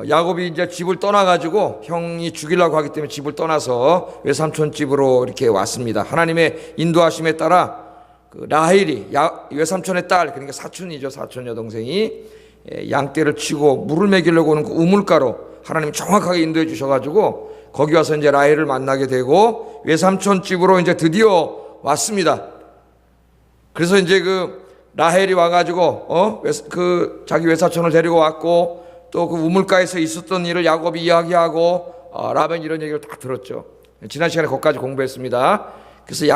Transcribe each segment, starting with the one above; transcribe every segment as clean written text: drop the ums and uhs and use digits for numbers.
야곱이 이제 집을 떠나가지고 형이 죽이려고 하기 때문에 집을 떠나서 외삼촌 집으로 이렇게 왔습니다. 하나님의 인도하심에 따라 그 라헬이 외삼촌의 딸, 그러니까 사촌이죠, 사촌 여동생이 양떼를 치고 물을 먹이려고 오는 그 우물가로 하나님 정확하게 인도해 주셔가지고 거기 와서 이제 라헬을 만나게 되고 외삼촌 집으로 이제 드디어 왔습니다. 그래서 이제 그 라헬이 와가지고 그 자기 외사촌을 데리고 왔고 또 그 우물가에서 있었던 일을 야곱이 이야기하고 라반이 이런 얘기를 다 들었죠. 지난 시간에 거기까지 공부했습니다. 그래서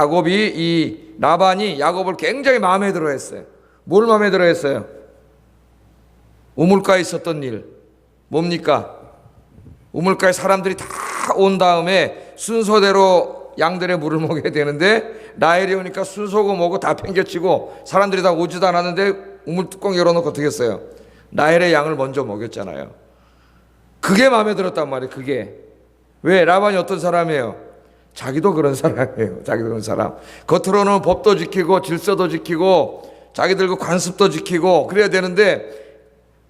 라반이 야곱을 굉장히 마음에 들어 했어요. 뭘 마음에 들어 했어요? 우물가에 있었던 일. 뭡니까? 우물가에 사람들이 다 온 다음에 순서대로 양들의 물을 먹여야 되는데 라헬이 오니까 순서고 뭐고 다 팽개치고 사람들이 다 오지도 않았는데 우물 뚜껑 열어놓고 어떻게 했어요? 라헬의 양을 먼저 먹였잖아요. 그게 마음에 들었단 말이에요. 그게. 왜? 라반이 어떤 사람이에요? 자기도 그런 사람이에요. 자기도 그런 사람. 겉으로는 법도 지키고 질서도 지키고 자기들 그 관습도 지키고 그래야 되는데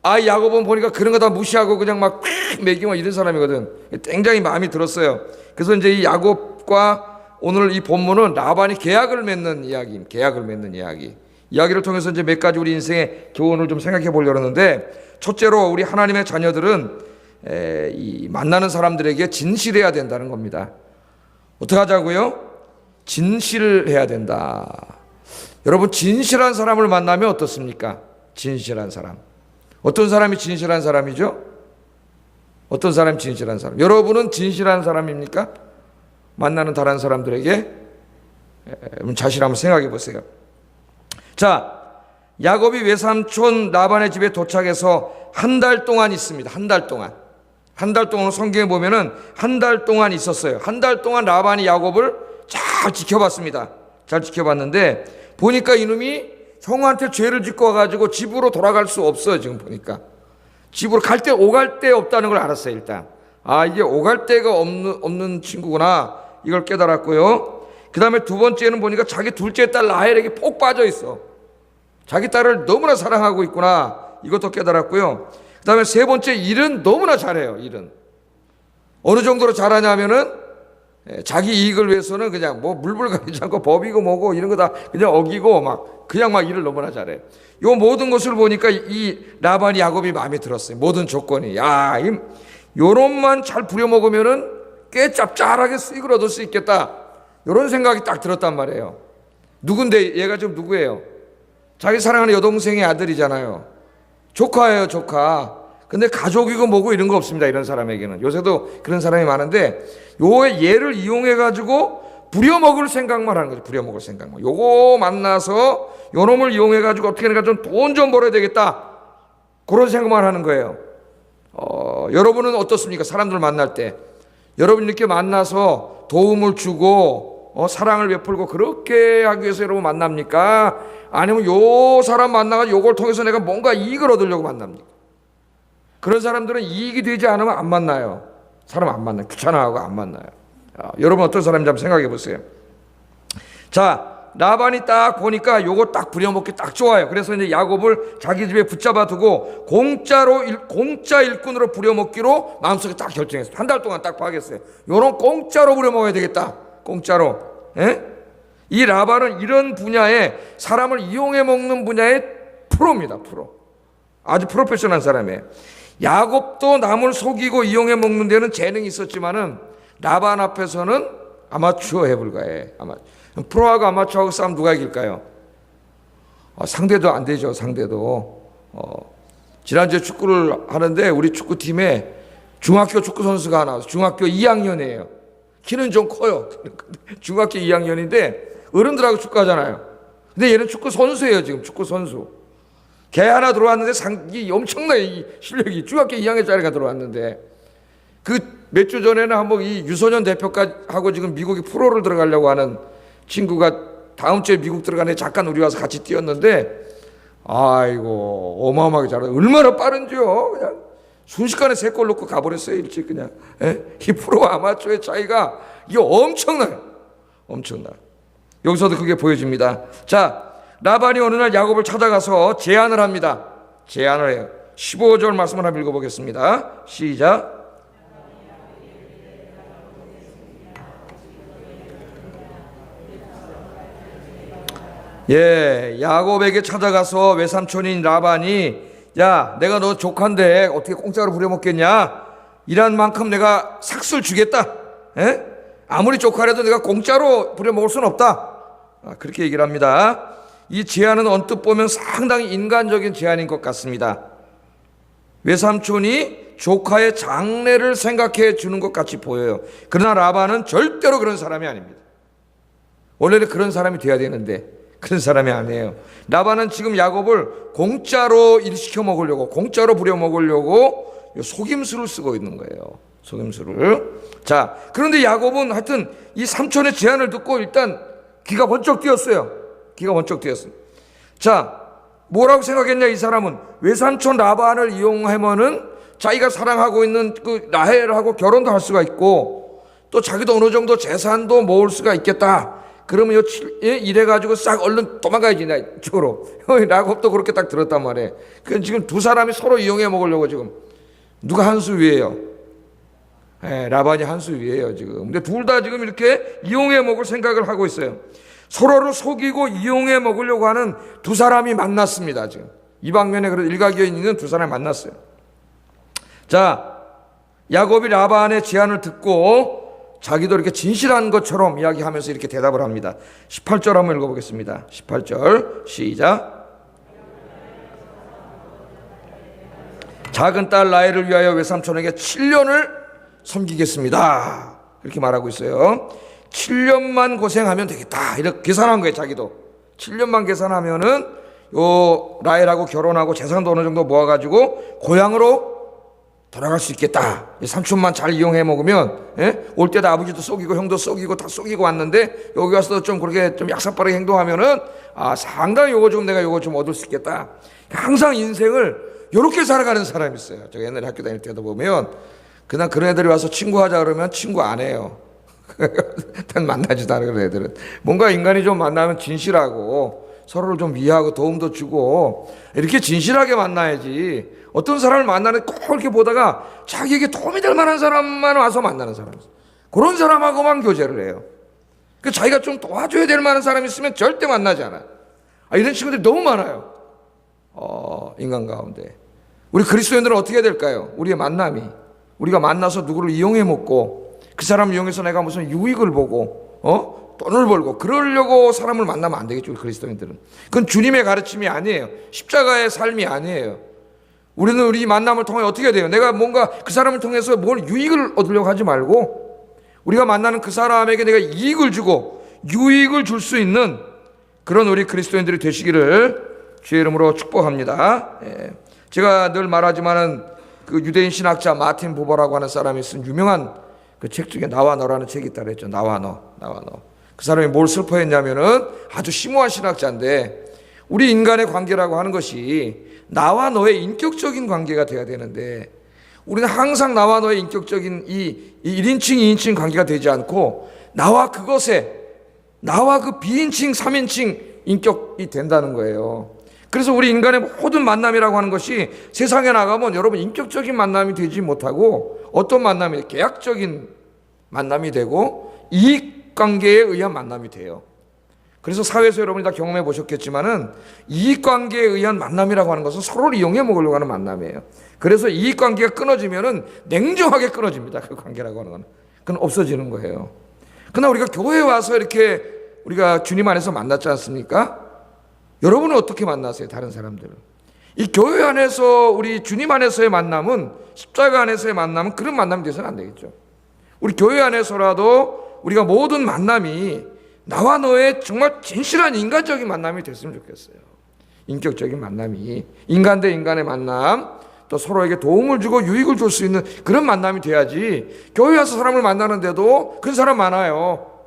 야곱은 보니까 그런 거 다 무시하고 그냥 막 먹이고 이런 사람이거든. 굉장히 마음이 들었어요. 그래서 이제 이 야곱과 오늘 이 본문은 라반이 계약을 맺는 이야기입니다. 계약을 맺는 이야기. 이야기를 통해서 이제 몇 가지 우리 인생의 교훈을 좀 생각해 보려고 하는데, 첫째로 우리 하나님의 자녀들은 이 만나는 사람들에게 진실해야 된다는 겁니다. 어떻게 하자고요? 진실해야 된다. 여러분, 진실한 사람을 만나면 어떻습니까? 진실한 사람. 어떤 사람이 진실한 사람이죠? 어떤 사람이 진실한 사람? 여러분은 진실한 사람입니까? 만나는 다른 사람들에게 자신 한번 생각해 보세요. 자, 야곱이 외삼촌 라반의 집에 도착해서 한 달 동안 있습니다. 한 달 동안. 한 달 동안 성경에 보면은 한 달 동안 있었어요. 한 달 동안 라반이 야곱을 잘 지켜봤습니다. 잘 지켜봤는데 보니까 이놈이 형한테 죄를 짓고 와가지고 집으로 돌아갈 수 없어요. 지금 보니까 집으로 오갈 데 없다는 걸 알았어요. 일단 이게 오갈 데가 없는 친구구나, 이걸 깨달았고요. 그 다음에 두 번째는 보니까 자기 둘째 딸 라헬에게 폭 빠져 있어. 자기 딸을 너무나 사랑하고 있구나, 이것도 깨달았고요. 그 다음에 세 번째, 일은 너무나 잘해요. 일은 어느 정도로 잘하냐면은 자기 이익을 위해서는 그냥 뭐 물불가리지 않고 법이고 뭐고 이런 거 다 그냥 어기고 그냥 일을 너무나 잘해. 요 모든 것을 보니까 이 라반이 야곱이 마음에 들었어요. 모든 조건이. 요런만 잘 부려먹으면은 꽤 짭짤하게 수익을 얻을 수 있겠다, 요런 생각이 딱 들었단 말이에요. 누군데? 얘가 지금 누구예요? 자기 사랑하는 여동생의 아들이잖아요. 조카예요, 조카. 근데 가족이고 뭐고 이런 거 없습니다, 이런 사람에게는. 요새도 그런 사람이 많은데 얘를 이용해가지고 부려먹을 생각만 하는 거죠. 부려먹을 생각만. 요거 만나서 요놈을 이용해가지고 어떻게 하니까 좀 돈 좀 벌어야 되겠다, 그런 생각만 하는 거예요. 여러분은 어떻습니까? 사람들 만날 때 여러분 이렇게 만나서 도움을 주고 사랑을 베풀고 그렇게 하기 위해서 여러분 만납니까? 아니면 요 사람 만나가지고 요걸 통해서 내가 뭔가 이익을 얻으려고 만납니까? 그런 사람들은 이익이 되지 않으면 안 만나요. 사람 안 만나요. 귀찮아하고 안 만나요. 여러분 어떤 사람인지 한번 생각해 보세요. 자, 라반이 딱 보니까 요거 딱 부려먹기 딱 좋아요. 그래서 이제 야곱을 자기 집에 붙잡아 두고 공짜 일꾼으로 부려먹기로 마음속에 딱 결정했어요. 한 달 동안 딱 파악했어요. 요런 공짜로 부려먹어야 되겠다. 공짜로. 이 라반은 이런 분야에, 사람을 이용해 먹는 분야의 프로입니다. 프로. 아주 프로페셔널한 사람이에요. 야곱도 남을 속이고 이용해 먹는 데는 재능이 있었지만은 라반 앞에서는 아마추어에 불과해. 프로하고 아마추어하고 싸움 누가 이길까요? 상대도 안 되죠. 상대도. 지난주에 축구를 하는데 우리 축구팀에 중학교 축구 선수가 하나 와서 중학교 2학년이에요. 키는 좀 커요. 중학교 2학년인데 어른들하고 축구하잖아요. 근데 얘는 축구 선수예요. 지금 축구 선수. 걔 하나 들어왔는데 이 엄청나게 이 실력이, 중학교 2학년짜리가 들어왔는데 그 몇 주 전에는 한번 이 유소년 대표까지 하고 지금 미국에 프로를 들어가려고 하는 친구가 다음 주에 미국 들어가네, 잠깐 우리 와서 같이 뛰었는데 아이고 어마어마하게 잘해. 얼마나 빠른지요. 그냥 순식간에 3골 넣고 가버렸어요. 일찍 그냥. 이 프로와 아마추어의 차이가 이게 엄청나요. 엄청나. 여기서도 그게 보여집니다. 자, 라반이 어느 날 야곱을 찾아가서 제안을 합니다. 제안을 해요. 15절 말씀을 한번 읽어보겠습니다. 시작. 예, 야곱에게 찾아가서 외삼촌인 라반이 야, 내가 너 조카인데 어떻게 공짜로 부려먹겠냐? 일한 만큼 내가 삭슬 주겠다. 예? 아무리 조카라도 내가 공짜로 부려먹을 수는 없다. 그렇게 얘기를 합니다. 이 제안은 언뜻 보면 상당히 인간적인 제안인 것 같습니다. 외삼촌이 조카의 장래를 생각해 주는 것 같이 보여요. 그러나 라반은 절대로 그런 사람이 아닙니다. 원래는 그런 사람이 돼야 되는데 그런 사람이 아니에요. 라반은 지금 야곱을 공짜로 일시켜 먹으려고, 공짜로 부려 먹으려고 속임수를 쓰고 있는 거예요. 속임수를. 자, 그런데 야곱은 하여튼 이 삼촌의 제안을 듣고 일단 귀가 번쩍 뛰었어요. 귀가 번쩍 뛰었어요. 자, 뭐라고 생각했냐, 이 사람은. 외삼촌 라반을 이용하면은 자기가 사랑하고 있는 그 라헬하고 결혼도 할 수가 있고 또 자기도 어느 정도 재산도 모을 수가 있겠다. 그러면 이래가지고 싹 얼른 도망가야지, 나 이쪽으로. 야곱도 그렇게 딱 들었단 말이에요. 그 지금 두 사람이 서로 이용해 먹으려고 지금. 누가 한 수 위에요? 라반이 한 수 위에요, 지금. 근데 둘 다 지금 이렇게 이용해 먹을 생각을 하고 있어요. 서로를 속이고 이용해 먹으려고 하는 두 사람이 만났습니다, 지금. 이 방면에 그래도 일가견이 있는 두 사람이 만났어요. 자, 야곱이 라반의 제안을 듣고 자기도 이렇게 진실한 것처럼 이야기하면서 이렇게 대답을 합니다. 18절 한번 읽어보겠습니다. 18절 시작. 작은 딸 라헬을 위하여 외삼촌에게 7년을 섬기겠습니다. 이렇게 말하고 있어요. 7년만 고생하면 되겠다. 이렇게 계산한 거예요, 자기도. 7년만 계산하면은 요 라헬하고 결혼하고 재산도 어느 정도 모아가지고 고향으로 돌아갈 수 있겠다. 삼촌만 잘 이용해 먹으면, 올 때도 아버지도 속이고 형도 속이고 다 속이고 왔는데 여기 와서 좀 그렇게 좀 약삭빠르게 행동하면은 상당히 요거 좀 내가 요거 좀 얻을 수 있겠다. 항상 인생을 요렇게 살아가는 사람이 있어요. 제가 옛날에 학교 다닐 때도 보면 그냥 그런 애들이 와서 친구하자 그러면 친구 안 해요. 단 만나지도 않아요. 그런 애들은 뭔가 인간이 좀 만나면 진실하고 서로를 좀 이해하고 도움도 주고 이렇게 진실하게 만나야지. 어떤 사람을 만나는 꼭 이렇게 보다가 자기에게 도움이 될 만한 사람만 와서 만나는 사람, 그런 사람하고만 교제를 해요. 그 자기가 좀 도와줘야 될 만한 사람이 있으면 절대 만나지 않아요. 이런 친구들이 너무 많아요. 인간 가운데. 우리 그리스도인들은 어떻게 해야 될까요? 우리의 만남이, 우리가 만나서 누구를 이용해 먹고 그 사람을 이용해서 내가 무슨 유익을 보고 돈을 벌고 그러려고 사람을 만나면 안 되겠죠. 우리 그리스도인들은. 그건 주님의 가르침이 아니에요. 십자가의 삶이 아니에요. 우리는 우리 만남을 통해 어떻게 해야 돼요? 내가 뭔가 그 사람을 통해서 뭘 유익을 얻으려고 하지 말고 우리가 만나는 그 사람에게 내가 이익을 주고 유익을 줄 수 있는 그런 우리 그리스도인들이 되시기를 주의 이름으로 축복합니다. 제가 늘 말하지만은 그 유대인 신학자 마틴 부버라고 하는 사람이 쓴 유명한 그 책 중에 나와 너라는 책이 있다 그랬죠. 나와 너. 그 사람이 뭘 슬퍼했냐면은 아주 심오한 신학자인데 우리 인간의 관계라고 하는 것이 나와 너의 인격적인 관계가 돼야 되는데 우리는 항상 나와 너의 인격적인 이 1인칭, 2인칭 관계가 되지 않고 나와 그것에 나와 그 비인칭, 3인칭 인격이 된다는 거예요. 그래서 우리 인간의 모든 만남이라고 하는 것이 세상에 나가면 여러분 인격적인 만남이 되지 못하고 어떤 만남이 계약적인 만남이 되고 이익관계에 의한 만남이 돼요. 그래서 사회에서 여러분이 다 경험해 보셨겠지만은 이익관계에 의한 만남이라고 하는 것은 서로를 이용해 먹으려고 하는 만남이에요. 그래서 이익관계가 끊어지면은 냉정하게 끊어집니다. 그 관계라고 하는 건. 그건 없어지는 거예요. 그러나 우리가 교회에 와서 이렇게 우리가 주님 안에서 만났지 않습니까? 여러분은 어떻게 만나세요? 다른 사람들은. 이 교회 안에서 우리 주님 안에서의 만남은 십자가 안에서의 만남은 그런 만남이 돼서는 안 되겠죠. 우리 교회 안에서라도 우리가 모든 만남이 나와 너의 정말 진실한 인간적인 만남이 됐으면 좋겠어요. 인격적인 만남이 인간 대 인간의 만남, 또 서로에게 도움을 주고 유익을 줄 수 있는 그런 만남이 돼야지. 교회 와서 사람을 만나는데도 그런 사람 많아요.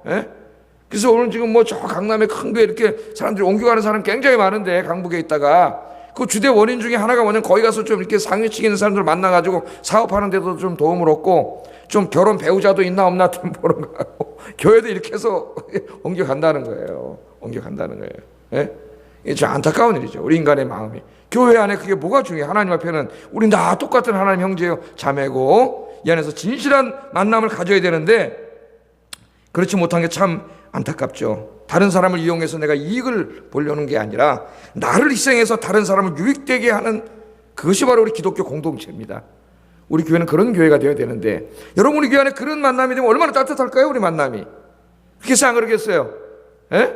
그래서 오늘 지금 뭐 저 강남에 큰 교회 이렇게 사람들이 옮겨가는 사람 굉장히 많은데 강북에 있다가 그 주대 원인 중에 하나가 뭐냐면 거기 가서 좀 이렇게 상위층 있는 사람들 만나가지고 사업하는 데도 좀 도움을 얻고 좀 결혼 배우자도 있나 없나 좀 보는 거 하고 교회도 이렇게 해서 옮겨간다는 거예요. 옮겨간다는 거예요. 이게 좀 안타까운 일이죠. 우리 인간의 마음이. 교회 안에 그게 뭐가 중요해? 하나님 앞에는 우리 다 똑같은 하나님 형제요 자매고 이 안에서 진실한 만남을 가져야 되는데 그렇지 못한 게 참 안타깝죠. 다른 사람을 이용해서 내가 이익을 보려는 게 아니라 나를 희생해서 다른 사람을 유익되게 하는 그것이 바로 우리 기독교 공동체입니다. 우리 교회는 그런 교회가 되어야 되는데 여러분 우리 교회 안에 그런 만남이 되면 얼마나 따뜻할까요? 우리 만남이. 그렇겠어요? 안 그러겠어요? 예?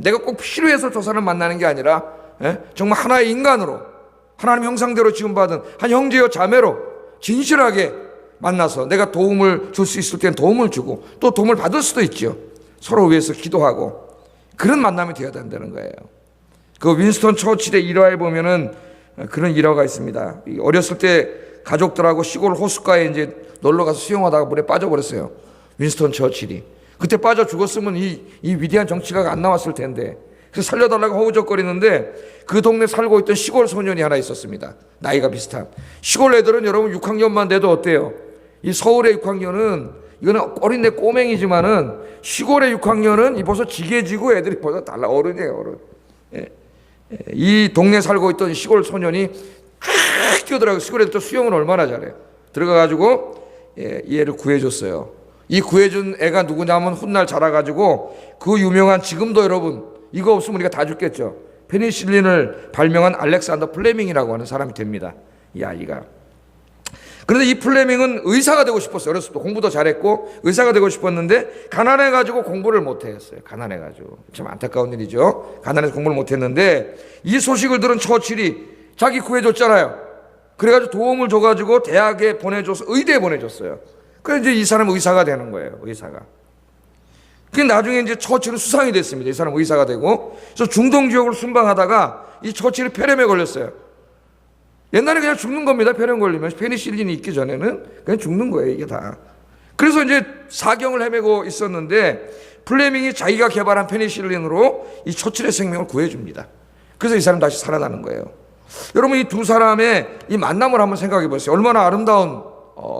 내가 꼭 필요해서 저 사람 만나는 게 아니라 정말 하나의 인간으로 하나님 형상대로 지음받은 한 형제요 자매로 진실하게 만나서 내가 도움을 줄 수 있을 때는 도움을 주고 또 도움을 받을 수도 있죠. 서로 위해서 기도하고 그런 만남이 되어야 된다는 거예요. 그 윈스턴 처칠의 일화에 보면은 그런 일화가 있습니다. 어렸을 때 가족들하고 시골 호숫가에 이제 놀러 가서 수영하다가 물에 빠져버렸어요. 윈스턴 처칠이. 그때 빠져 죽었으면 이 위대한 정치가가 안 나왔을 텐데. 그래서 살려달라고 허우적거리는데 그 동네 살고 있던 시골 소년이 하나 있었습니다. 나이가 비슷한. 시골 애들은 여러분 6학년만 돼도 어때요? 이 서울의 6학년은 이거는 어린애 꼬맹이지만은 시골의 6학년은 이 벌써 지게지고 애들이 벌써 달라. 어른이에요, 어른. 이 동네 살고 있던 시골 소년이 쫙 뛰어들어가고 시골 애들 또 수영을 얼마나 잘해요. 들어가가지고 이 애를 구해줬어요. 이 구해준 애가 누구냐면 훗날 자라가지고 그 유명한 지금도 여러분 이거 없으면 우리가 다 죽겠죠. 페니실린을 발명한 알렉산더 플레밍이라고 하는 사람이 됩니다. 이 아이가. 그런데 이 플레밍은 의사가 되고 싶었어요. 어렸을 때 공부도 잘했고 의사가 되고 싶었는데 가난해가지고 공부를 못했어요. 가난해가지고. 참 안타까운 일이죠. 가난해서 공부를 못했는데 이 소식을 들은 처칠이 자기 구해줬잖아요. 그래가지고 도움을 줘가지고 대학에 보내줘서 의대에 보내줬어요. 그래서 이제 이 사람은 의사가 되는 거예요. 의사가. 그 나중에 이제 처칠은 수상이 됐습니다. 이 사람 의사가 되고. 그래서 중동 지역을 순방하다가 이 처칠이 폐렴에 걸렸어요. 옛날에 그냥 죽는 겁니다. 폐렴 걸리면. 페니실린이 있기 전에는 그냥 죽는 거예요. 이게 다. 그래서 이제 사경을 헤매고 있었는데 플레밍이 자기가 개발한 페니실린으로 이 처칠의 생명을 구해줍니다. 그래서 이 사람 다시 살아나는 거예요. 여러분 이 두 사람의 이 만남을 한번 생각해 보세요. 얼마나 아름다운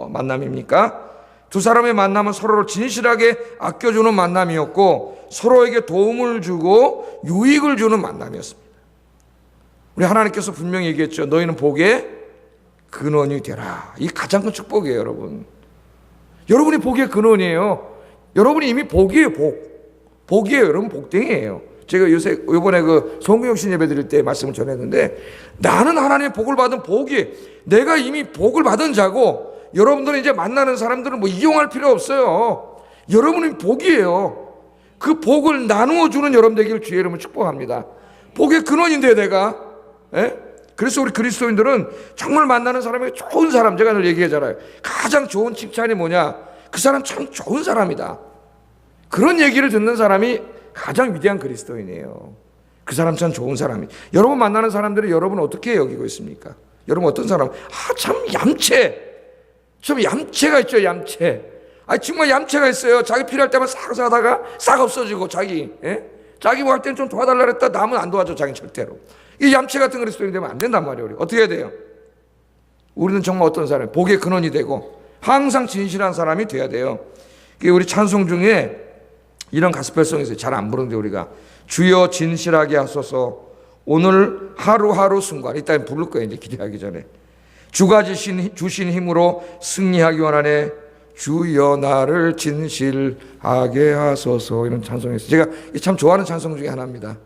만남입니까? 두 사람의 만남은 서로를 진실하게 아껴주는 만남이었고 서로에게 도움을 주고 유익을 주는 만남이었습니다. 우리 하나님께서 분명히 얘기했죠. 너희는 복의 근원이 되라. 이 가장 큰 축복이에요, 여러분. 여러분이 복의 근원이에요. 여러분이 이미 복이에요, 복. 복이에요, 여러분. 복댕이에요. 제가 이번에 그 성경신 예배 드릴 때 말씀을 전했는데 나는 하나님의 복을 받은 복이 내가 이미 복을 받은 자고 여러분들은 이제 만나는 사람들은 뭐 이용할 필요 없어요. 여러분은 복이에요. 그 복을 나누어 주는 여러분 되기를 주의 이름으로 축복합니다. 복의 근원인데 내가. 그래서 우리 그리스도인들은 정말 만나는 사람이 좋은 사람, 제가 늘 얘기하잖아요. 가장 좋은 칭찬이 뭐냐? 그 사람 참 좋은 사람이다. 그런 얘기를 듣는 사람이 가장 위대한 그리스도인이에요. 그 사람 참 좋은 사람이. 여러분 만나는 사람들이 여러분 어떻게 여기고 있습니까? 여러분 어떤 사람? 참 얌체. 좀 얌체가 있죠, 얌체. 정말 얌체가 있어요. 자기 필요할 때만 싹 사다가 싹 없어지고 자기 뭐 할 때는 좀 도와달라 그랬다 남은 안 도와줘, 자기는 절대로. 이 얌체 같은 그리스도인이 되면 안 된단 말이에요. 우리 어떻게 해야 돼요? 우리는 정말 어떤 사람이 복의 근원이 되고 항상 진실한 사람이 돼야 돼요. 우리 찬송 중에 이런 가스펠송이 있어요. 잘 안 부르는데 우리가 주여 진실하게 하소서 오늘 하루하루 순간 이따 부를 거예요. 이제 기대하기 전에 주가 주신 힘으로 승리하기 원하네 주여 나를 진실하게 하소서 이런 찬송이 있어요. 제가 참 좋아하는 찬송 중에 하나입니다.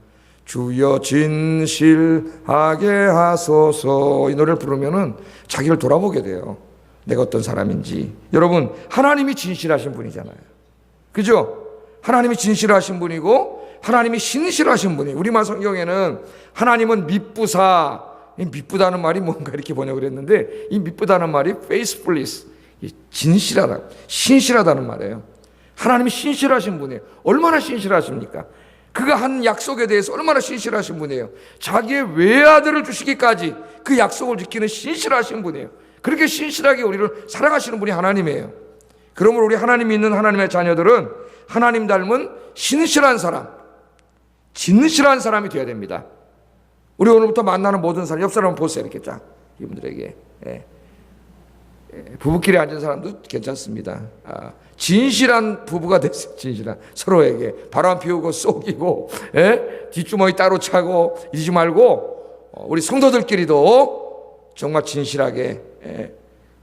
주여 진실하게 하소서 이 노래를 부르면은 자기를 돌아보게 돼요. 내가 어떤 사람인지. 여러분 하나님이 진실하신 분이잖아요. 그죠? 하나님이 진실하신 분이고 하나님이 신실하신 분이에요. 우리말 성경에는 하나님은 미쁘사, 미쁘다는 말이 뭔가 이렇게 번역을 했는데 이 미쁘다는 말이 faithfulness, 진실하다, 신실하다는 말이에요. 하나님이 신실하신 분이에요. 얼마나 신실하십니까? 그가 한 약속에 대해서 얼마나 신실하신 분이에요. 자기의 외아들을 주시기까지 그 약속을 지키는 신실하신 분이에요. 그렇게 신실하게 우리를 사랑하시는 분이 하나님이에요. 그러므로 우리 하나님이 있는 하나님의 자녀들은 하나님 닮은 신실한 사람, 진실한 사람이 되어야 됩니다. 우리 오늘부터 만나는 모든 사람, 옆 사람 보세요. 이렇게 쫙 이분들에게 부부끼리 앉은 사람도 괜찮습니다. 진실한 부부가 됐어요. 진실한 서로에게 바람 피우고 쏘기고 뒷주머니 따로 차고 이러지 말고 우리 성도들끼리도 정말 진실하게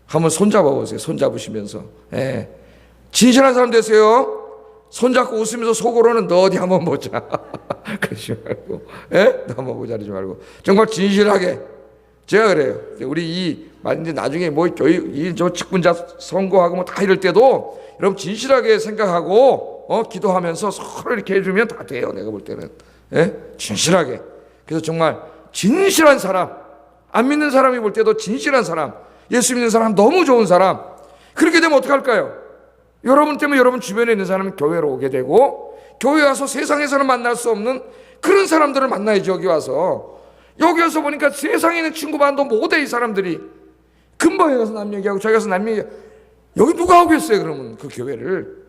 한번 손잡아 보세요. 손잡으시면서 진실한 사람 되세요. 손잡고 웃으면서 속으로는 너 어디 한번 보자. 그러지 말고, 너 한번 보자 그러지 말고 정말 진실하게. 제가 그래요. 우리 이제 나중에 뭐 교육 저 직분자 선거하고 뭐 다 이럴 때도 여러분 진실하게 생각하고 기도하면서 서로 이렇게 해주면 다 돼요. 내가 볼 때는 진실하게. 그래서 정말 진실한 사람, 안 믿는 사람이 볼 때도 진실한 사람, 예수 믿는 사람, 너무 좋은 사람. 그렇게 되면 어떡할까요? 여러분 때문에 여러분 주변에 있는 사람은 교회로 오게 되고, 교회 와서 세상에서는 만날 수 없는 그런 사람들을 만나야죠. 여기 와서 보니까 세상에 있는 친구 반도 못해. 이 사람들이 근방에 가서 남 얘기하고 저기 가서 남 얘기하고, 여기 누가 오겠어요 그러면 그 교회를.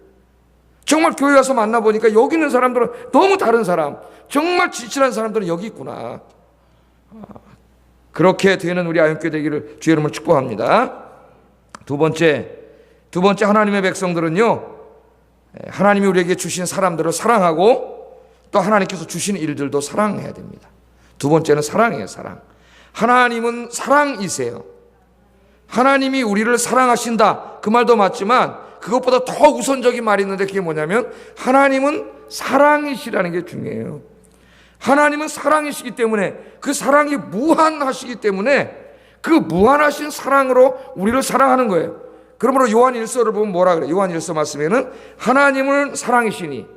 정말 교회 와서 만나보니까 여기 있는 사람들은 너무 다른 사람, 정말 진실한 사람들은 여기 있구나. 그렇게 되는 우리 아현교회 되기를 주의 이름으로 축복합니다. 두 번째 하나님의 백성들은요, 하나님이 우리에게 주신 사람들을 사랑하고 또 하나님께서 주신 일들도 사랑해야 됩니다. 두 번째는 사랑이에요. 사랑. 하나님은 사랑이세요. 하나님이 우리를 사랑하신다, 그 말도 맞지만 그것보다 더 우선적인 말이 있는데, 그게 뭐냐면 하나님은 사랑이시라는 게 중요해요. 하나님은 사랑이시기 때문에, 그 사랑이 무한하시기 때문에 그 무한하신 사랑으로 우리를 사랑하는 거예요. 그러므로 요한 1서를 보면 뭐라 그래요? 요한 1서 말씀에는 하나님을 사랑이시니,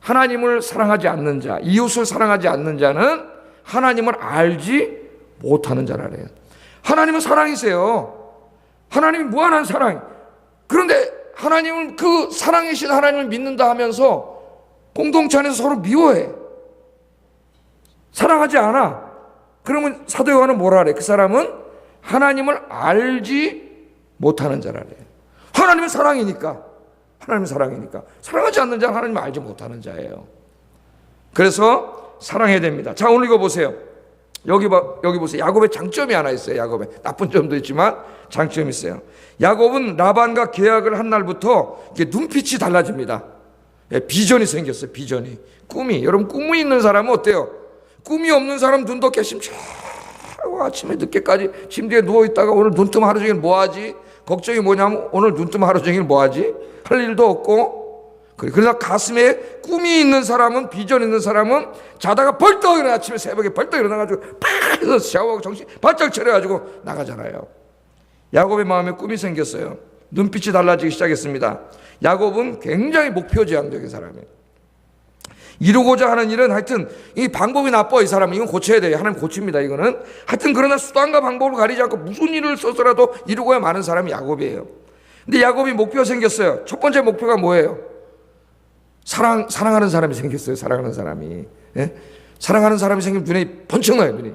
하나님을 사랑하지 않는 자, 이웃을 사랑하지 않는 자는 하나님을 알지 못하는 자라 그래요. 하나님은 사랑이세요. 하나님이 무한한 사랑. 그런데 하나님은 그 사랑이신 하나님을 믿는다 하면서 공동체 안에서 서로 미워해. 사랑하지 않아. 그러면 사도 요한은 뭐라 그래? 그 사람은 하나님을 알지 못하는 자라 그래요. 하나님은 사랑이니까. 사랑하지 않는 자는 하나님을 알지 못하는 자예요. 그래서 사랑해야 됩니다. 자, 오늘 이거 보세요. 여기 보세요. 야곱의 장점이 하나 있어요. 야곱의 나쁜 점도 있지만 장점이 있어요. 야곱은 라반과 계약을 한 날부터 이게 눈빛이 달라집니다. 비전이 생겼어요. 비전이. 꿈이. 여러분, 꿈이 있는 사람은 어때요? 꿈이 없는 사람 눈도 개심차고 아침에 늦게까지 침대에 누워있다가 오늘 눈 뜨면 하루 종일 뭐하지? 걱정이 뭐냐면 오늘 눈 뜨면 하루 종일 뭐하지? 할 일도 없고. 그러나 가슴에 꿈이 있는 사람은, 비전 있는 사람은 자다가 벌떡 일어나, 아침에 새벽에 벌떡 일어나가지고 팍 해서 샤워하고 정신 바짝 차려가지고 나가잖아요. 야곱의 마음에 꿈이 생겼어요. 눈빛이 달라지기 시작했습니다. 야곱은 굉장히 목표지향적인 사람이에요. 이루고자 하는 일은 하여튼 이 방법이 나빠. 이 사람은 이건 고쳐야 돼요. 하나님 고칩니다. 이거는 하여튼 그러나 수단과 방법을 가리지 않고 무슨 일을 써서라도 이루고야 마는 사람이 야곱이에요. 근데 야곱이 목표가 생겼어요. 첫 번째 목표가 뭐예요? 사랑하는 사람이 생겼어요. 사랑하는 사람이. 사랑하는 사람이 생기면 눈에 번쩍 나요. 눈이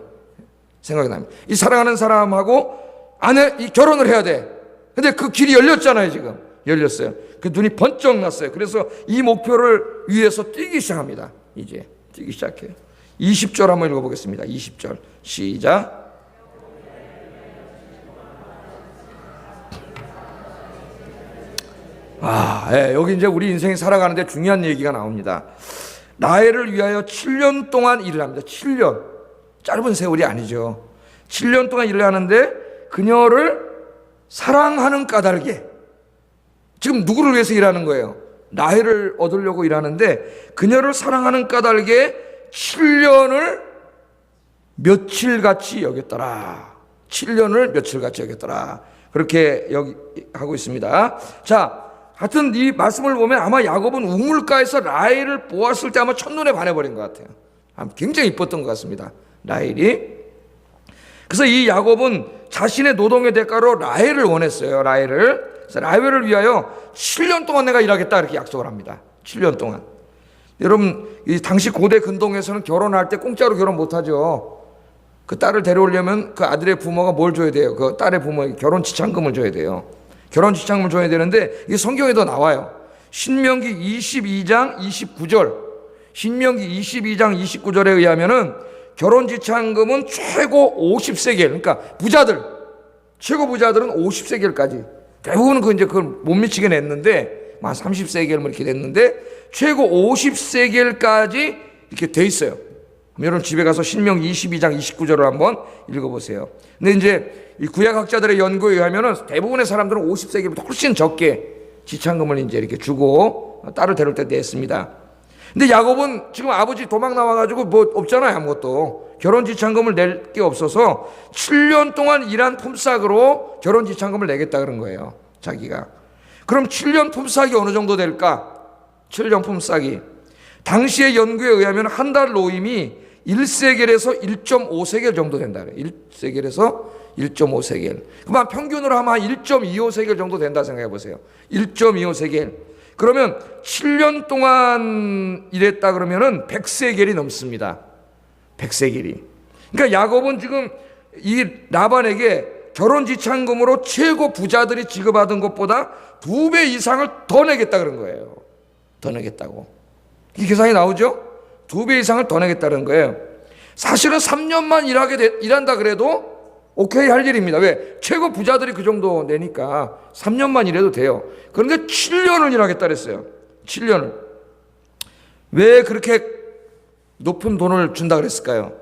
생각이 납니다. 이 사랑하는 사람하고 이 결혼을 해야 돼. 근데 그 길이 열렸잖아요. 지금 열렸어요. 그 눈이 번쩍 났어요. 그래서 이 목표를 위해서 뛰기 시작합니다. 이제 뛰기 시작해요. 20절 한번 읽어보겠습니다. 20절 시작. 여기 이제 우리 인생이 살아가는데 중요한 얘기가 나옵니다. 라헬을 위하여 7년 동안 일을 합니다. 7년. 짧은 세월이 아니죠. 7년 동안 일을 하는데 그녀를 사랑하는 까닭에, 지금 누구를 위해서 일하는 거예요? 라헬을 얻으려고 일하는데 그녀를 사랑하는 까닭에 7년을 며칠같이 여겼더라. 7년을 며칠같이 여겼더라. 그렇게 하고 있습니다. 자, 하여튼 이 말씀을 보면 아마 야곱은 우물가에서 라헬을 보았을 때 아마 첫눈에 반해버린 것 같아요. 굉장히 이뻤던 것 같습니다. 라헬이. 그래서 이 야곱은 자신의 노동의 대가로 라헬을 원했어요. 그래서 라헬을 위하여 7년 동안 내가 일하겠다 이렇게 약속을 합니다. 7년 동안. 여러분, 이 당시 고대 근동에서는 결혼할 때 공짜로 결혼 못하죠. 그 딸을 데려오려면 그 아들의 부모가 뭘 줘야 돼요? 그 딸의 부모에게 결혼 지참금을 줘야 돼요. 결혼 지참금을 줘야 되는데 이게 성경에도 나와요. 신명기 22장 29절. 신명기 22장 29절에 의하면은 결혼 지참금은 최고 50세겔. 그러니까 최고 부자들은 50세겔까지. 대부분은 그걸 못 미치게 냈는데, 한 30세겔 뭐 이렇게 냈는데, 최고 50세겔까지 이렇게 돼 있어요. 여러분 집에 가서 신명 22장 29절을 한번 읽어보세요. 근데 이제 이 구약학자들의 연구에 의하면은 대부분의 사람들은 50세기보다 훨씬 적게 지참금을 이제 이렇게 주고 딸을 데려올 때 냈습니다. 근데 야곱은 지금 아버지 도망 나와가지고 뭐 없잖아요. 아무것도. 결혼 지참금을 낼 게 없어서 7년 동안 일한 품삯으로 결혼 지참금을 내겠다 그런 거예요. 자기가. 그럼 7년 품삯이 어느 정도 될까? 7년 품삯이. 당시의 연구에 의하면 한 달 노임이 1세겔에서 1.5세겔 정도 된다 그래요. 1세겔에서 1.5세겔. 그만 평균으로 하면 한 1.25세겔 정도 된다 생각해 보세요. 1.25세겔. 그러면 7년 동안 일했다 그러면은 100세겔이 넘습니다. 100세겔이. 그러니까 야곱은 지금 이 라반에게 결혼 지참금으로 최고 부자들이 지급하던 것보다 2배 이상을 더 내겠다 그런 거예요. 더 내겠다고. 이 계산이 나오죠? 2배 이상을 더 내겠다는 거예요. 사실은 3년만 일한다 그래도 오케이 할 일입니다. 왜? 최고 부자들이 그 정도 내니까 3년만 일해도 돼요. 그런데 7년을 일하겠다 그랬어요. 7년을. 왜 그렇게 높은 돈을 준다 그랬을까요?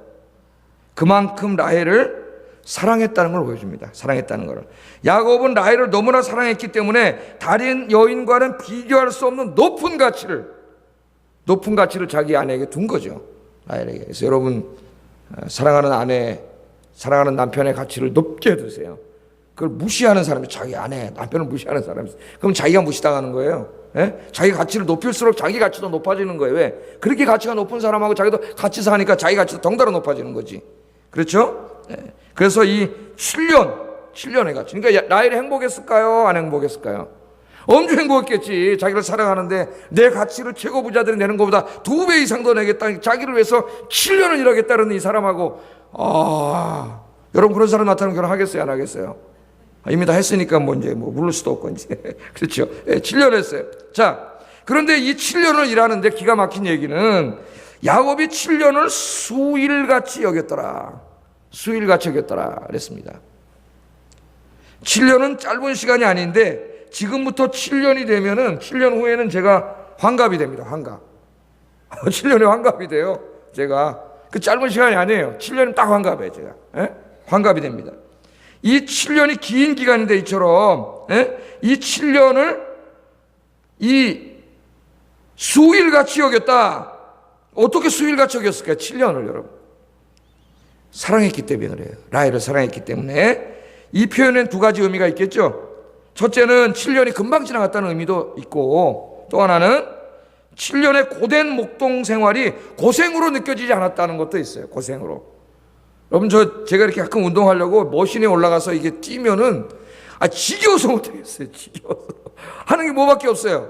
그만큼 라헬을 사랑했다는 걸 보여줍니다. 사랑했다는 걸. 야곱은 라헬을 너무나 사랑했기 때문에 다른 여인과는 비교할 수 없는 높은 가치를 자기 아내에게 둔 거죠. 라헬에게. 그래서 여러분 사랑하는 아내, 사랑하는 남편의 가치를 높게 두세요. 그걸 무시하는 사람이 자기 아내, 남편을 무시하는 사람이 있어요. 그럼 자기가 무시당하는 거예요. 예? 자기 가치를 높일수록 자기 가치도 높아지는 거예요. 왜? 그렇게 가치가 높은 사람하고 자기도 같이 사니까 자기 가치도 덩달아 높아지는 거지. 그렇죠? 예. 그래서 이 7년의 가치. 그러니까 라헬이 행복했을까요? 안 행복했을까요? 엄청 행복했겠지. 자기를 사랑하는데 내 가치를 최고 부자들이 내는 것보다 2배 이상 더 내겠다. 자기를 위해서 7년을 일하겠다는 이 사람하고 여러분 그런 사람 나타나면 결혼하겠어요? 안 하겠어요? 이미 다 했으니까 뭐 이제 뭐 물을 수도 없고 이제 그렇죠. 7년 했어요. 자, 그런데 이 7년을 일하는데 기가 막힌 얘기는 야곱이 7년을 수일같이 여겼더라. 수일같이 여겼더라 그랬습니다. 7년은 짧은 시간이 아닌데 지금부터 7년이 되면은 7년 후에는 제가 환갑이 됩니다. 환갑. 7년에 환갑이 돼요. 제가 그 짧은 시간이 아니에요. 7년이면 딱 환갑이에요. 제가 환갑이 됩니다. 이 7년이 긴 기간인데 이처럼 이 7년을 이 수일같이 여겼다. 어떻게 수일같이 여겼을까요? 7년을 여러분. 사랑했기 때문에 그래요. 라헬을 사랑했기 때문에. 이 표현엔 두 가지 의미가 있겠죠. 첫째는 7년이 금방 지나갔다는 의미도 있고 또 하나는 7년의 고된 목동 생활이 고생으로 느껴지지 않았다는 것도 있어요. 고생으로. 여러분 제가 이렇게 가끔 운동하려고 머신에 올라가서 이게 뛰면은 지겨워서 못하겠어요. 지겨워서. 하는 게 뭐밖에 없어요.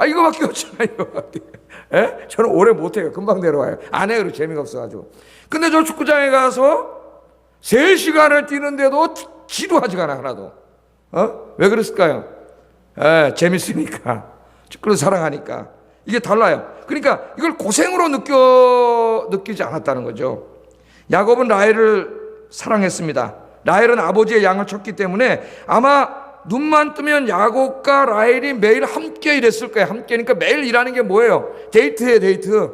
이거밖에 없잖아요. 이거밖에. 저는 오래 못해요. 금방 내려와요. 안 해요. 재미가 없어가지고. 근데 저 축구장에 가서 3시간을 뛰는데도 지루하지가 않아 하나도. 왜 그랬을까요? 재밌으니까. 축구를 사랑하니까. 이게 달라요. 그러니까 이걸 고생으로 느끼지 않았다는 거죠. 야곱은 라헬을 사랑했습니다. 라헬은 아버지의 양을 쳤기 때문에 아마 눈만 뜨면 야곱과 라헬이 매일 함께 일했을 거예요. 함께니까 매일 일하는 게 뭐예요? 데이트예요, 데이트.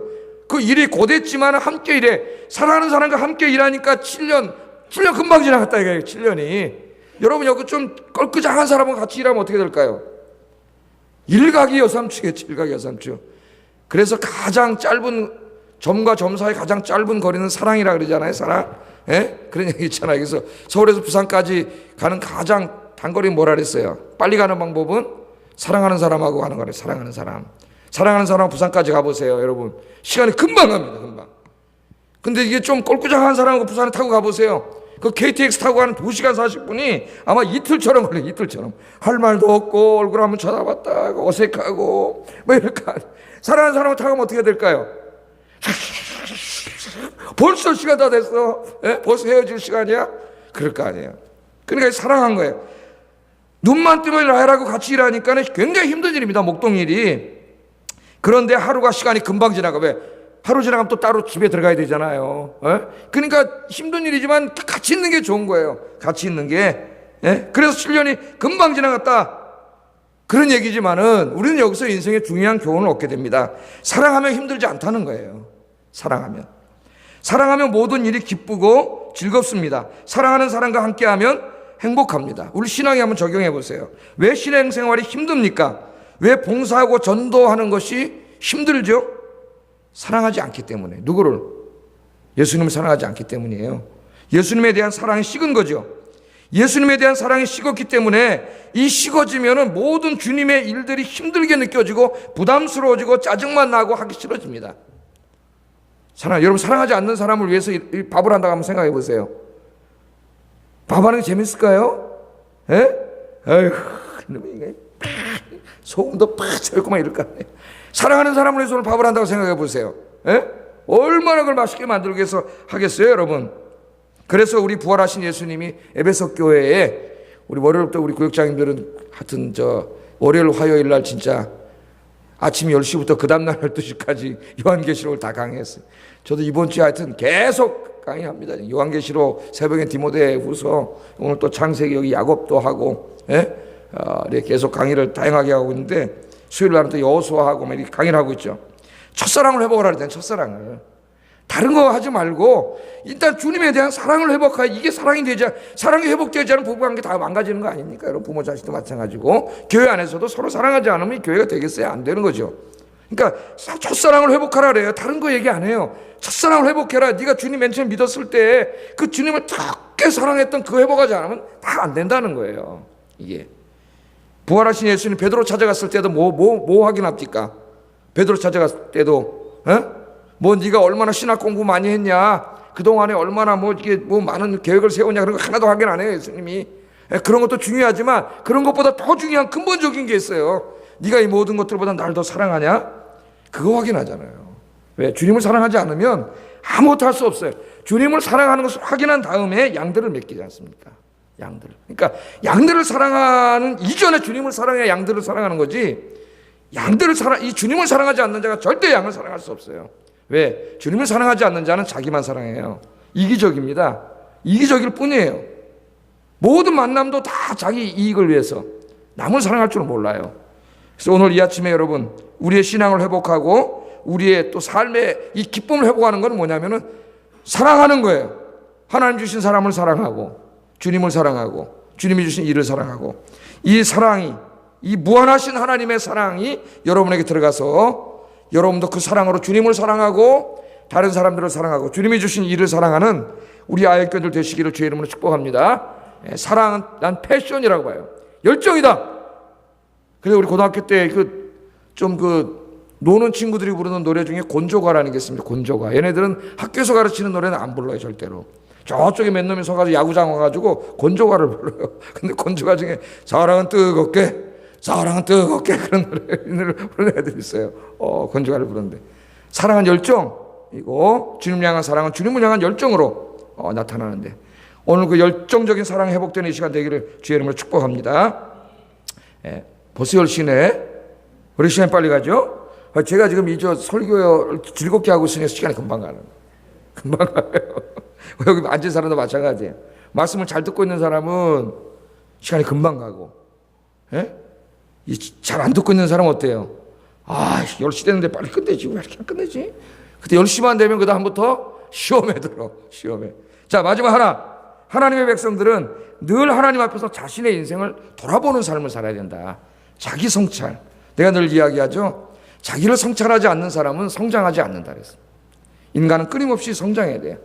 그 일이 고됐지만 함께 일해. 사랑하는 사람과 함께 일하니까 7년 금방 지나갔다 이거예요. 7년이. 여러분 여기 좀 껄끄장한 사람과 같이 일하면 어떻게 될까요? 일각이 여삼추겠지. 일각이 여삼추. 그래서 가장 짧은 점과 점 사이 가장 짧은 거리는 사랑이라 그러잖아요. 사랑. 그런 얘기 있잖아요. 그래서 서울에서 부산까지 가는 가장 단거리는 뭐라 그랬어요? 빨리 가는 방법은 사랑하는 사람하고 가는 거래요. 사랑하는 사람. 사랑하는 사람 부산까지 가보세요. 여러분 시간이 금방 갑니다. 금방. 근데 이게 좀 꼴꾸장한 사람하고 부산에 타고 가보세요. 그 KTX 타고 가는 2시간 40분이 아마 이틀처럼 걸려요. 이틀처럼. 할 말도 없고 얼굴 한번 쳐다봤다 어색하고 뭐 이렇게. 사랑하는 사람을 타고 가면 어떻게 될까요? 벌써 시간 다 됐어. 벌써 헤어질 시간이야? 그럴 거 아니에요. 그러니까 사랑한 거예요. 눈만 뜨면 라헬하고 같이 일하니까 굉장히 힘든 일입니다. 목동일이. 그런데 하루가 시간이 금방 지나가. 왜? 하루 지나가면 또 따로 집에 들어가야 되잖아요. 그러니까 힘든 일이지만 같이 있는 게 좋은 거예요. 같이 있는 게. 그래서 7년이 금방 지나갔다. 그런 얘기지만은 우리는 여기서 인생의 중요한 교훈을 얻게 됩니다. 사랑하면 힘들지 않다는 거예요. 사랑하면. 사랑하면 모든 일이 기쁘고 즐겁습니다. 사랑하는 사람과 함께하면 행복합니다. 우리 신앙에 한번 적용해 보세요. 왜 신앙생활이 힘듭니까? 왜 봉사하고 전도하는 것이 힘들죠? 사랑하지 않기 때문에. 누구를? 예수님을 사랑하지 않기 때문이에요. 예수님에 대한 사랑이 식은 거죠. 예수님에 대한 사랑이 식었기 때문에 이 식어지면은 모든 주님의 일들이 힘들게 느껴지고 부담스러워지고 짜증만 나고 하기 싫어집니다. 여러분 사랑하지 않는 사람을 위해서 밥을 한다고 한번 생각해 보세요. 밥하는 게 재밌을까요? 예? 아휴, 소금도 팍 채울고만 이럴까. 사랑하는 사람을 위해서 오늘 밥을 한다고 생각해 보세요. 예? 얼마나 그걸 맛있게 만들기 위해서 하겠어요, 여러분? 그래서 우리 부활하신 예수님이 에베소 교회에 우리 월요일부터 우리 구역장님들은 하여튼 월요일 화요일 날 진짜 아침 10시부터 그 다음날 12시까지 요한계시록을 다 강의했어요. 저도 이번 주에 하여튼 계속 강의합니다. 요한계시록, 새벽에 디모데후서, 오늘 또 창세기 여기 야곱도 하고, 예? 이렇게 계속 강의를 다양하게 하고 있는데 수요일 날은 또 여호수아하고 이렇게 강의를 하고 있죠. 첫사랑을 회복하라 그랬잖아요. 첫사랑을. 다른 거 하지 말고 일단 주님에 대한 사랑을 회복하여 이게 사랑이 되지, 사랑이 회복되지 않으면 부부관계 다 망가지는 거 아닙니까? 여러분 부모 자식도 마찬가지고 교회 안에서도 서로 사랑하지 않으면 교회가 되겠어요? 안 되는 거죠. 그러니까 첫사랑을 회복하라 그래요. 다른 거 얘기 안 해요. 첫사랑을 회복해라. 네가 주님 맨 처음 믿었을 때 그 주님을 탁게 사랑했던 그 회복하지 않으면 다 안 된다는 거예요. 이게 부활하신 예수님 베드로 찾아갔을 때도 뭐 확인합니까? 베드로 찾아갔을 때도 뭐 네가 얼마나 신학 공부 많이 했냐, 그동안에 얼마나 이게 많은 계획을 세웠냐, 그런 거 하나도 확인 안 해요. 예수님이. 그런 것도 중요하지만 그런 것보다 더 중요한 근본적인 게 있어요. 네가 이 모든 것들보다 나를 더 사랑하냐? 그거 확인하잖아요. 왜? 주님을 사랑하지 않으면 아무것도 할 수 없어요. 주님을 사랑하는 것을 확인한 다음에 양들을 맡기지 않습니까? 양들을. 그러니까 양들을 사랑하는 이전에 주님을 사랑해야 양들을 사랑하는 거지, 이 주님을 사랑하지 않는 자가 절대 양을 사랑할 수 없어요. 왜? 주님을 사랑하지 않는 자는 자기만 사랑해요. 이기적입니다. 이기적일 뿐이에요. 모든 만남도 다 자기 이익을 위해서, 남을 사랑할 줄은 몰라요. 그래서 오늘 이 아침에 여러분, 우리의 신앙을 회복하고 우리의 또 삶의 이 기쁨을 회복하는 건 뭐냐면은 사랑하는 거예요. 하나님 주신 사람을 사랑하고 주님을 사랑하고 주님이 주신 일을 사랑하고, 이 사랑이, 이 무한하신 하나님의 사랑이 여러분에게 들어가서 여러분도 그 사랑으로 주님을 사랑하고 다른 사람들을 사랑하고 주님이 주신 일을 사랑하는 우리 아이들들 되시기를 주의 이름으로 축복합니다. 사랑은 난 패션이라고 봐요. 열정이다. 그래서 우리 고등학교 때 노는 친구들이 부르는 노래 중에 곤조가라는 게 있습니다. 곤조가. 얘네들은 학교에서 가르치는 노래는 안 불러요, 절대로. 저쪽에 몇 놈이 서가지고 야구장 와가지고 곤조가를 불러요. 근데 곤조가 중에 사랑은 뜨겁게 그런 노래를 부르는 애들이 있어요. 곤조가를 부르는데, 사랑은 열정이고 주님을 향한 사랑은 주님을 향한 열정으로 나타나는데, 오늘 그 열정적인 사랑이 회복되는 이 시간 되기를 주의 이름으로 축복합니다. 벌써 10시네. 우리 시간이 빨리 가죠? 제가 지금 설교 즐겁게 하고 있으니까 시간이 금방 가요. 여기 앉은 사람도 마찬가지예요. 말씀을 잘 듣고 있는 사람은 시간이 금방 가고, 잘 안 듣고 있는 사람은 어때요? 10시 됐는데 빨리 끝내지. 왜 이렇게 안 끝내지? 그때 10시만 되면 그 다음부터 시험에 들어. 시험에. 자, 마지막 하나님의 백성들은 늘 하나님 앞에서 자신의 인생을 돌아보는 삶을 살아야 된다. 자기 성찰. 내가 늘 이야기하죠. 자기를 성찰하지 않는 사람은 성장하지 않는다 그랬어요. 인간은 끊임없이 성장해야 돼요.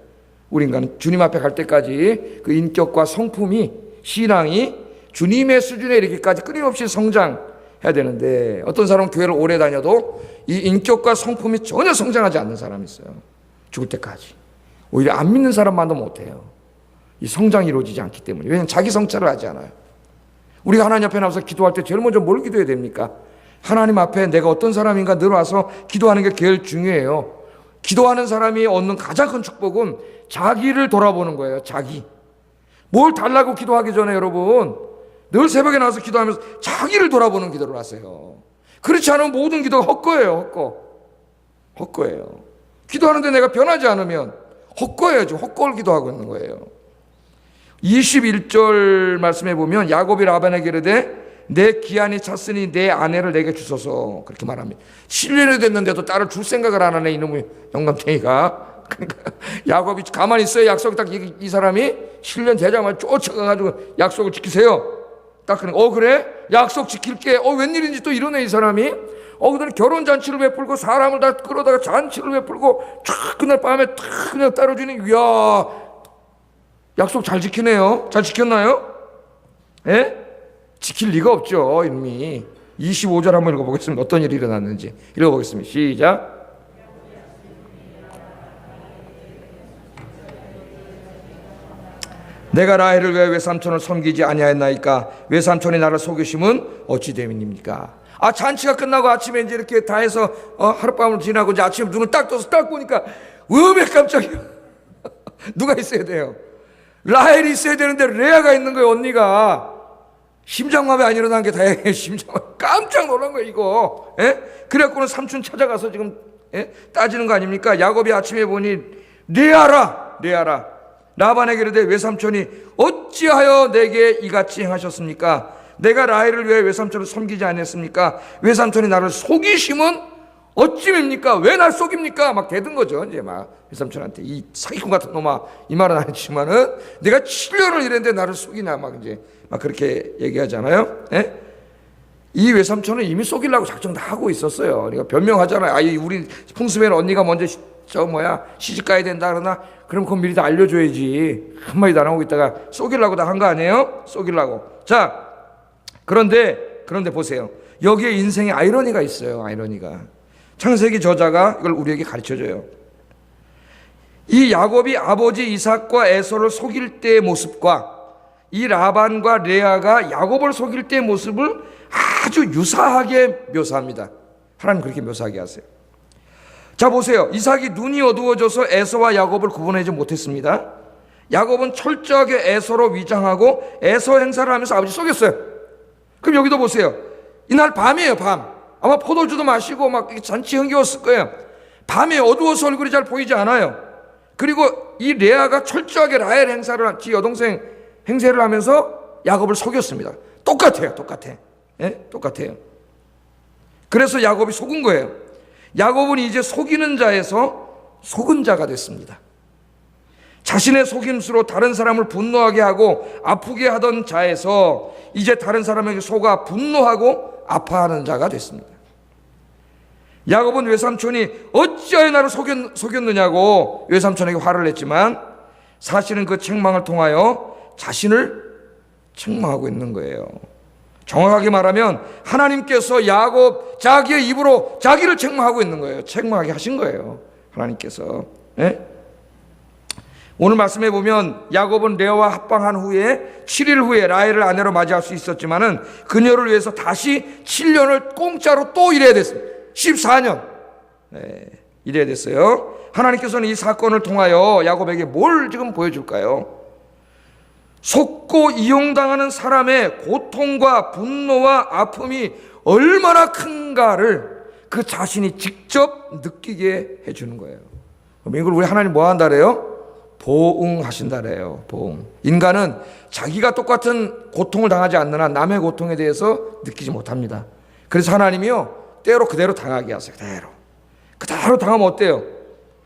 우리 인간은 주님 앞에 갈 때까지 그 인격과 성품이, 신앙이 주님의 수준에 이르기까지 끊임없이 성장해야 되는데, 어떤 사람은 교회를 오래 다녀도 이 인격과 성품이 전혀 성장하지 않는 사람이 있어요. 죽을 때까지. 오히려 안 믿는 사람만도 못해요. 이 성장이 이루어지지 않기 때문에. 왜냐하면 자기 성찰을 하지 않아요. 우리가 하나님 앞에 나와서 기도할 때 제일 먼저 뭘 기도해야 됩니까? 하나님 앞에 내가 어떤 사람인가 늘 와서 기도하는 게 제일 중요해요. 기도하는 사람이 얻는 가장 큰 축복은 자기를 돌아보는 거예요. 자기. 뭘 달라고 기도하기 전에 여러분, 늘 새벽에 나와서 기도하면서 자기를 돌아보는 기도를 하세요. 그렇지 않으면 모든 기도가 헛거예요. 헛거예요. 기도하는데 내가 변하지 않으면 헛거예요. 지금 헛걸 기도하고 있는 거예요. 21절 말씀해 보면 야곱이 라반에게 이르되 내 기한이 찼으니 내 아내를 내게 주소서, 그렇게 말합니다. 7년이 됐는데도 딸을 줄 생각을 안 하네, 이놈의 영감탱이가. 그러니까 야곱이 가만히 있어요. 약속 딱 이 사람이 7년 되자마자 쫓아가가지고 약속을 지키세요. 딱 그러니까 그래? 약속 지킬게. 웬일인지 또 이러네 이 사람이. 그다음에 결혼 잔치를 베풀고 사람을 다 끌어다가 잔치를 베풀고 촥 그날 밤에 탁 그냥 따라주니 이야 약속 잘 지키네요. 잘 지켰나요? 예? 지킬 리가 없죠. 이미 25절 한번 읽어보겠습니다. 어떤 일이 일어났는지 읽어보겠습니다. 시작. 내가 라헬을 왜 외삼촌을 섬기지 아니하였나이까? 외삼촌이 나를 속이심은 어찌 됨이니까? 잔치가 끝나고 아침에 이제 이렇게 다 해서 하룻밤을 지나고 이제 아침에 눈을 딱 떠서 딱 보니까 왜 깜짝이야. 누가 있어야 돼요? 라헬이 있어야 되는데 레아가 있는 거예요. 언니가. 심장마비 안 일어난 게 다행이에요. 심장마비. 깜짝 놀란 거예요 이거. 그래갖고는 삼촌 찾아가서 지금 따지는 거 아닙니까? 야곱이 아침에 보니 레아라 라반에게 이르되 외삼촌이 어찌하여 내게 이같이 행하셨습니까? 내가 라헬을 위해 외삼촌을 섬기지 않았습니까? 외삼촌이 나를 속이심은 어찌입니까? 왜 날 속입니까? 막 대든 거죠. 이제 막 외삼촌한테 이 사기꾼 같은 놈아 이 말은 안 했지만은 내가 7년을 일했는데 나를 속이나 막 이제 막 그렇게 얘기하잖아요. 이 외삼촌은 이미 속이려고 작정 다 하고 있었어요. 그러니까 변명하잖아요. 우리 풍습에는 언니가 먼저 시집 가야 된다 그러나 그럼 그건 미리 다 알려줘야지. 한마디도 안 하고 있다가 속이려고 다 한 거 아니에요? 속이려고. 자, 그런데 보세요. 여기에 인생의 아이러니가 있어요. 아이러니가. 창세기 저자가 이걸 우리에게 가르쳐줘요. 이 야곱이 아버지 이삭과 에서를 속일 때의 모습과 이 라반과 레아가 야곱을 속일 때의 모습을 아주 유사하게 묘사합니다. 하나님 그렇게 묘사하게 하세요. 자 보세요. 이삭이 눈이 어두워져서 에서와 야곱을 구분하지 못했습니다. 야곱은 철저하게 에서로 위장하고 에서 행사를 하면서 아버지 속였어요. 그럼 여기도 보세요. 이날 밤이에요. 밤. 아마 포도주도 마시고 막 잔치 흥겨웠을 거예요. 밤에 어두워서 얼굴이 잘 보이지 않아요. 그리고 이 레아가 철저하게 라헬 행사를 지 여동생 행세를 하면서 야곱을 속였습니다. 똑같아요. 똑같아요. 그래서 야곱이 속은 거예요. 야곱은 이제 속이는 자에서 속은 자가 됐습니다. 자신의 속임수로 다른 사람을 분노하게 하고 아프게 하던 자에서 이제 다른 사람에게 속아 분노하고 아파하는 자가 됐습니다. 야곱은 외삼촌이 어찌하여 나를 속였느냐고 외삼촌에게 화를 냈지만 사실은 그 책망을 통하여 자신을 책망하고 있는 거예요. 정확하게 말하면 하나님께서 야곱 자기의 입으로 자기를 책망하고 있는 거예요. 책망하게 하신 거예요. 하나님께서. 오늘 말씀해 보면 야곱은 레아와 합방한 후에 7일 후에 라헬을 아내로 맞이할 수 있었지만은 그녀를 위해서 다시 7년을 공짜로 또 일해야 됐습니다. 14년 일해야 됐어요. 하나님께서는 이 사건을 통하여 야곱에게 뭘 지금 보여줄까요? 속고 이용당하는 사람의 고통과 분노와 아픔이 얼마나 큰가를 그 자신이 직접 느끼게 해주는 거예요. 이걸 우리 하나님 뭐 한다래요? 보응하신다래요. 보응. 인간은 자기가 똑같은 고통을 당하지 않는 한 남의 고통에 대해서 느끼지 못합니다. 그래서 하나님이요 때로 그대로 당하게 하세요. 그대로 당하면 어때요?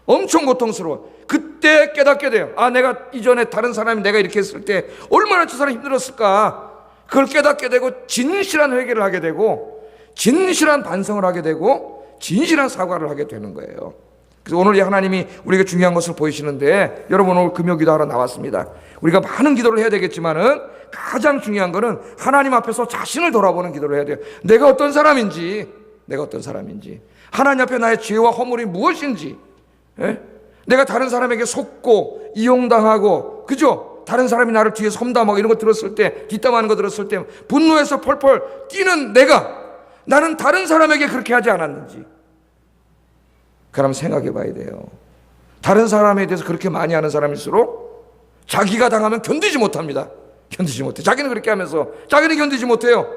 엄청 고통스러워. 그때 깨닫게 돼요. 내가 이전에 다른 사람이 내가 이렇게 했을 때 얼마나 저 사람이 힘들었을까. 그걸 깨닫게 되고 진실한 회개를 하게 되고 진실한 반성을 하게 되고 진실한 사과를 하게 되는 거예요. 그래서 오늘 이 하나님이 우리에게 중요한 것을 보이시는데 여러분 오늘 금요 기도하러 나왔습니다. 우리가 많은 기도를 해야 되겠지만은 가장 중요한 거는 하나님 앞에서 자신을 돌아보는 기도를 해야 돼요. 내가 어떤 사람인지 하나님 앞에 나의 죄와 허물이 무엇인지 내가 다른 사람에게 속고 이용당하고 그죠? 다른 사람이 나를 뒤에서 험담하고 이런 거 들었을 때 뒷담하는 거 들었을 때 분노해서 펄펄 뛰는 나는 다른 사람에게 그렇게 하지 않았는지 그럼 생각해 봐야 돼요. 다른 사람에 대해서 그렇게 많이 하는 사람일수록 자기가 당하면 견디지 못합니다. 견디지 못해. 자기는 그렇게 하면서 자기는 견디지 못해요.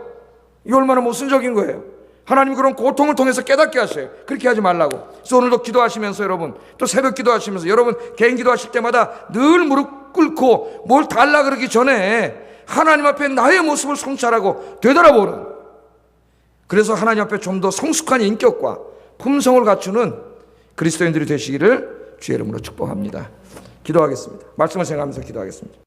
이 얼마나 모순적인 거예요. 하나님 그런 고통을 통해서 깨닫게 하셔요. 그렇게 하지 말라고. 그래서 오늘도 기도하시면서 여러분 또 새벽 기도하시면서 여러분 개인 기도하실 때마다 늘 무릎 꿇고 뭘 달라 그러기 전에 하나님 앞에 나의 모습을 성찰하고 되돌아보는, 그래서 하나님 앞에 좀 더 성숙한 인격과 품성을 갖추는 그리스도인들이 되시기를 주의 이름으로 축복합니다. 기도하겠습니다. 말씀을 생각하면서 기도하겠습니다.